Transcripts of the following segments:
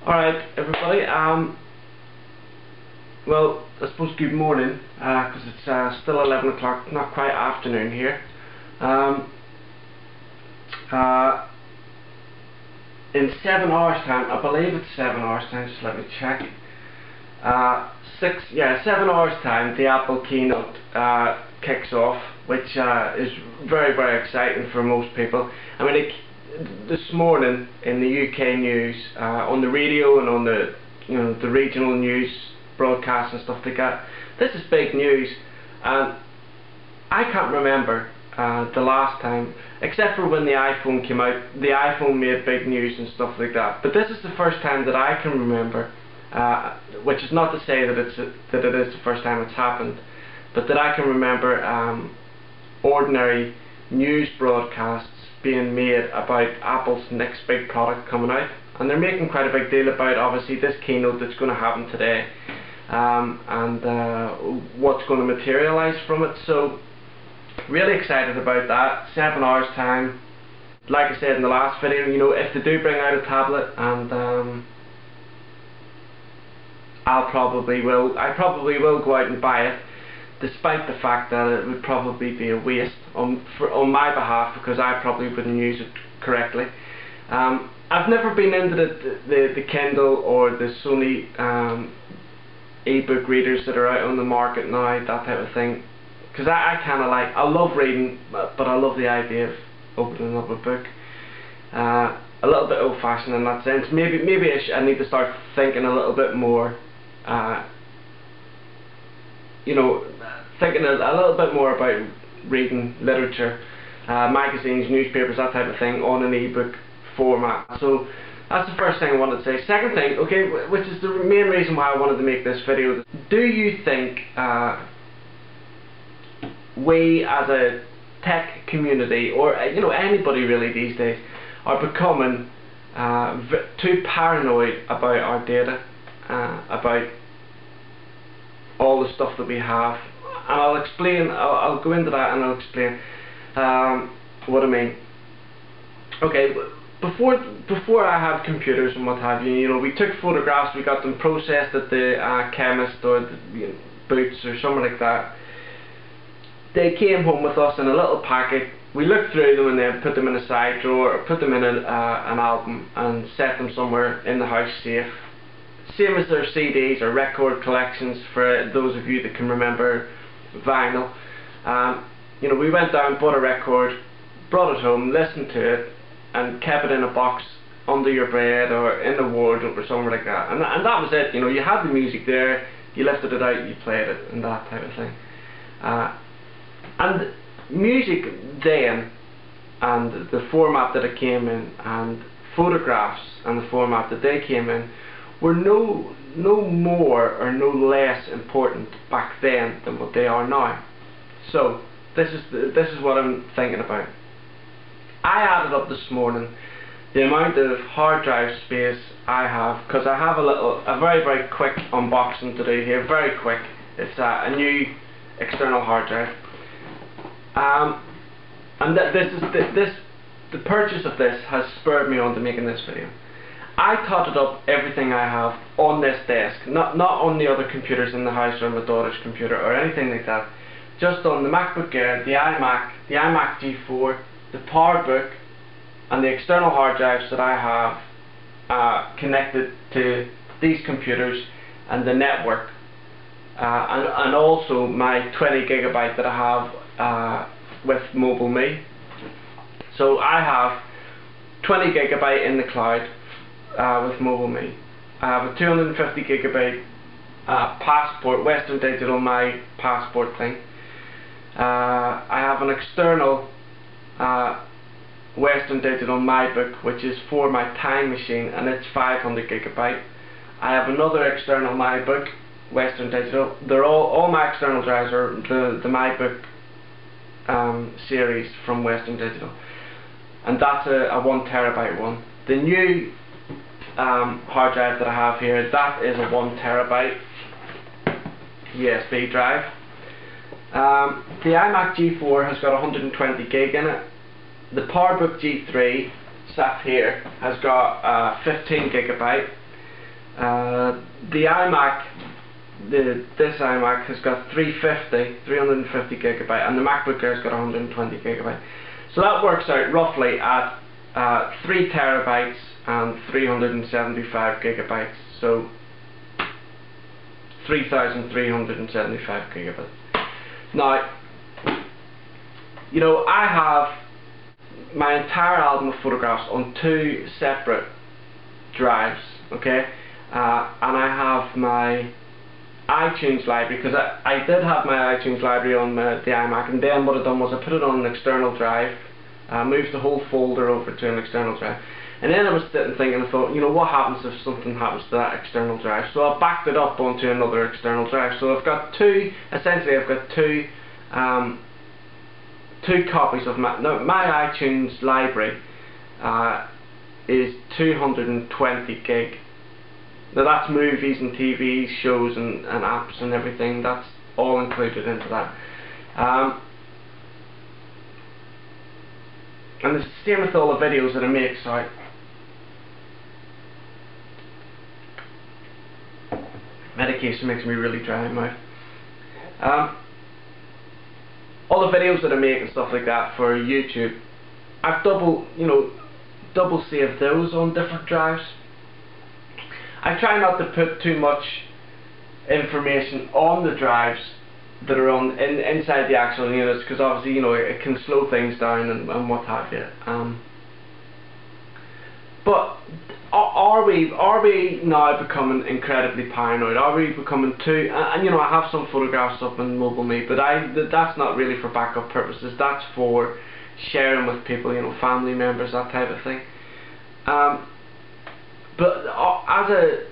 Alright everybody, well, I suppose good morning, because it's still 11 o'clock, not quite afternoon here. In 7 hours time, I believe it's 7 hours time, just let me check. 7 hours time the Apple keynote kicks off, which is very, very exciting for most people. I mean, this morning in the UK news, on the radio and on the the regional news broadcasts and stuff like that, this is big news, and I can't remember the last time, except for when the iPhone came out. The iPhone made big news and stuff like that, but this is the first time that I can remember, which is not to say that it is the first time it's happened, but that I can remember ordinary news broadcasts being made about Apple's next big product coming out, and they're making quite a big deal about obviously this keynote that's going to happen today, and what's going to materialize from it. So really excited about that. 7 hours time, like I said in the last video, if they do bring out a tablet, and I probably will go out and buy it, despite the fact that it would probably be a waste on my behalf, because I probably wouldn't use it correctly. I've never been into the Kindle or the Sony e-book readers that are out on the market now, that type of thing, because I kind of I love reading, but I love the idea of opening up a book. A little bit old-fashioned in that sense. Maybe I need to start thinking a little bit more, thinking a little bit more about reading literature, magazines, newspapers, that type of thing, on an e-book format. So that's the first thing I wanted to say. Second thing, okay, which is the main reason why I wanted to make this video. Do you think we as a tech community, or anybody really these days, are becoming too paranoid about our data, about all the stuff that we have? And I'll explain, I'll go into that and I'll explain what I mean. Okay, before I had computers and what have you, we took photographs, we got them processed at the chemist or the Boots or somewhere like that. They came home with us in a little packet. We looked through them and then put them in a side drawer, or put them in an album and set them somewhere in the house safe. Same as their CDs or record collections, for those of you that can remember vinyl. We went down, bought a record, brought it home, listened to it, and kept it in a box under your bed or in the wardrobe or somewhere like that. And that was it. You had the music there, you lifted it out, you played it, and that type of thing. And music then, and the format that it came in, and photographs and the format that they came in, were no more or no less important back then than what they are now. So this is what I'm thinking about. I added up this morning the amount of hard drive space I have, because I have a very, very quick unboxing to do here. Very quick. It's a new external hard drive, and the purchase of this has spurred me on to making this video. I totted up everything I have on this desk, not on the other computers in the house or my daughter's computer or anything like that, just on the MacBook Air, the iMac G4, the PowerBook, and the external hard drives that I have connected to these computers, and the network, and also my 20 gigabyte that I have with MobileMe. So I have 20 gigabyte in the cloud with MobileMe. I have a 250 gigabyte passport, Western Digital, my passport thing. I have an external Western Digital MyBook, which is for my time machine, and it's 500 gigabyte. I have another external MyBook, Western Digital. They're all my external drives are the MyBook series from Western Digital, and that's a 1 terabyte one. The new hard drive that I have here, that is a 1 terabyte USB drive. The iMac G4 has got 120 gig in it. The PowerBook G3 sat here has got 15 gigabyte. The iMac, this iMac has got 350 gigabyte, and the MacBook Air's got 120 gigabyte. So that works out roughly at 3 terabytes and 375 gigabytes. So 3,375 gigabytes. Now, you know, I have my entire album of photographs on 2 separate drives, okay? And I have my iTunes library, because I did have my iTunes library on the iMac, and then what I done was I put it on an external drive, moved the whole folder over to an external drive, and then I was sitting thinking, I thought, you know, what happens if something happens to that external drive? So I backed it up onto another external drive. So I've got essentially I've got two copies of my iTunes library is 220 gig. Now that's movies and TV shows and apps and everything. That's all included into that. And it's the same with all the videos that I make. So medication makes me really dry in my mouth. All the videos that I make and stuff like that for YouTube, I've double saved those on different drives. I try not to put too much information on the drives that are inside the actual units, because obviously, you know, it can slow things down and what have you. But are we now becoming incredibly paranoid? Are we becoming too? And you know, I have some photographs up in MobileMe, but that's not really for backup purposes. That's for sharing with people, you know, family members, that type of thing. But as a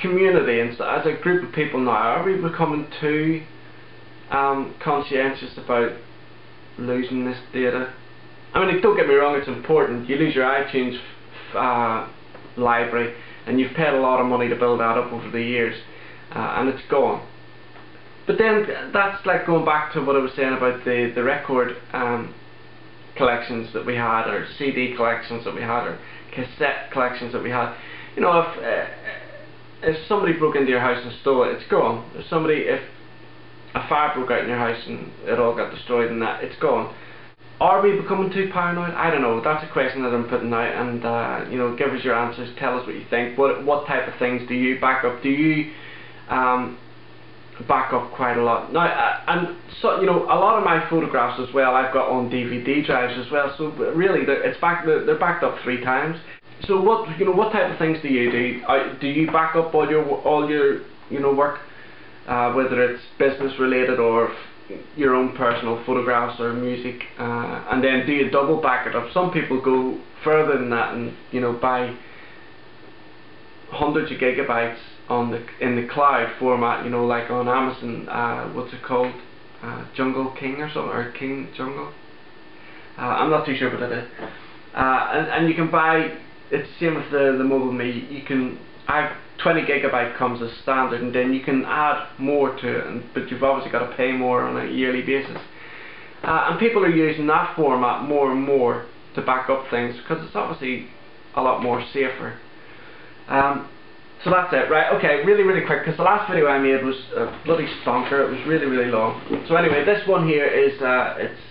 community and as a group of people now, are we becoming too conscientious about losing this data? I mean, don't get me wrong, it's important. You lose your iTunes library, and you've paid a lot of money to build that up over the years, and it's gone. But then that's like going back to what I was saying about the record collections that we had, or CD collections that we had, or cassette collections that we had. You know, if somebody broke into your house and stole it, it's gone. If a fire broke out in your house and it all got destroyed and that, it's gone. Are we becoming too paranoid? I don't know. That's a question that I'm putting out, and you know, give us your answers. Tell us what you think. What type of things do you back up? Do you back up quite a lot? Now, and so, you know, a lot of my photographs as well, I've got on DVD drives as well. So really, they're backed up 3 times. So what type of things do you do? Do you back up all your you know, work, whether it's business related or your own personal photographs or music, and then do you double back it up? Some people go further than that and, you know, buy hundreds of gigabytes in the cloud format, you know, like on Amazon. What's it called? Jungle King or something, or King Jungle? I'm not too sure what it is. And you can buy. It's the same with the MobileMe. You can. 20 gigabyte comes as standard, and then you can add more to it, but you've obviously got to pay more on a yearly basis. And people are using that format more and more to back up things, because it's obviously a lot more safer. So that's it, right? Okay, really quick, because the last video I made was a bloody stonker. It was really long. So anyway, this one here is it's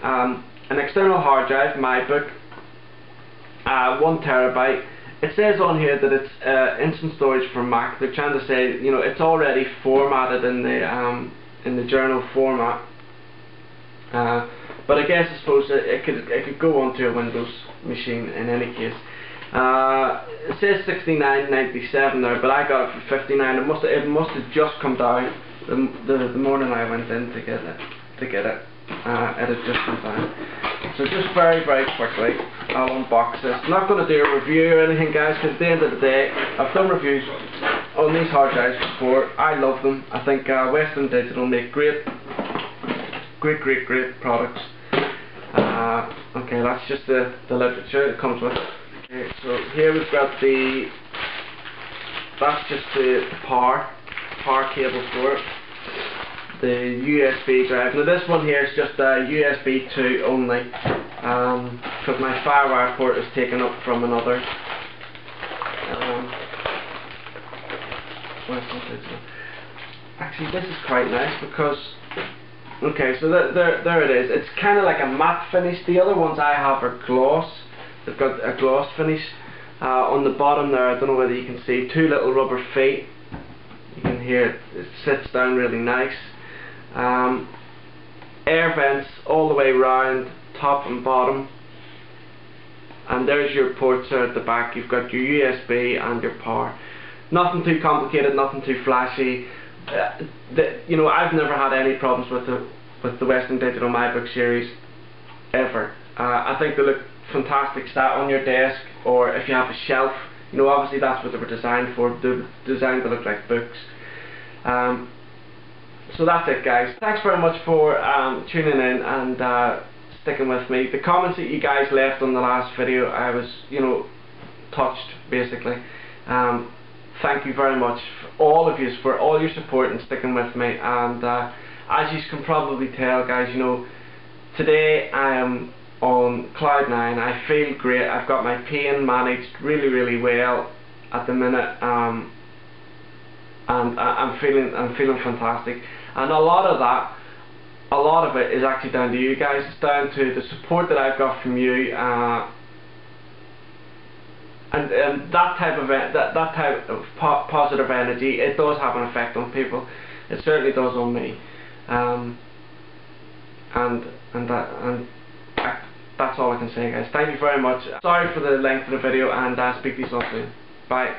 an external hard drive, MyBook, 1 terabyte. It says on here that it's instant storage for Mac. They're trying to say, you know, it's already formatted in the journal format. But I guess, I suppose it could go onto a Windows machine in any case. It says $69.97 there, but I got it for $59. It must have just come down the morning I went in to get it. It had just come down. So just very quickly, I'll unbox this. I'm not going to do a review or anything, guys, because at the end of the day, I've done reviews on these hard drives before. I love them. I think Western Digital make great products. Okay, that's just the literature it comes with. Okay, so here we've got that's just the power cable for it. The USB drive. Now this one here is just a USB 2 only, because my FireWire port is taken up from another Western Digital. Actually, this is quite nice because, okay, so there it is. It's kind of like a matte finish. The other ones I have are gloss. They've got a gloss finish. On the bottom there, I don't know whether you can see, 2 little rubber feet. You can hear it sits down really nice. Air vents all the way round, top and bottom. And there's your ports there at the back. You've got your USB and your power. Nothing too complicated, nothing too flashy. You know, I've never had any problems with the Western Digital MyBook series ever. I think they look fantastic sat on your desk, or if you have a shelf. You know, obviously that's what they were designed for. They're designed to look like books. So that's it, guys. Thanks very much for tuning in and sticking with me. The comments that you guys left on the last video, I was, you know, touched basically. Thank you very much, all of you, for all your support and sticking with me. And as you can probably tell, guys, you know, today I am on cloud 9. I feel great. I've got my pain managed really, really well at the minute, and I'm feeling fantastic. And a lot of it is actually down to you guys. It's down to the support that I've got from you, and that type of positive energy. It does have an effect on people. It certainly does on me. That's all I can say, guys. Thank you very much. Sorry for the length of the video, and speak to you all soon. Bye.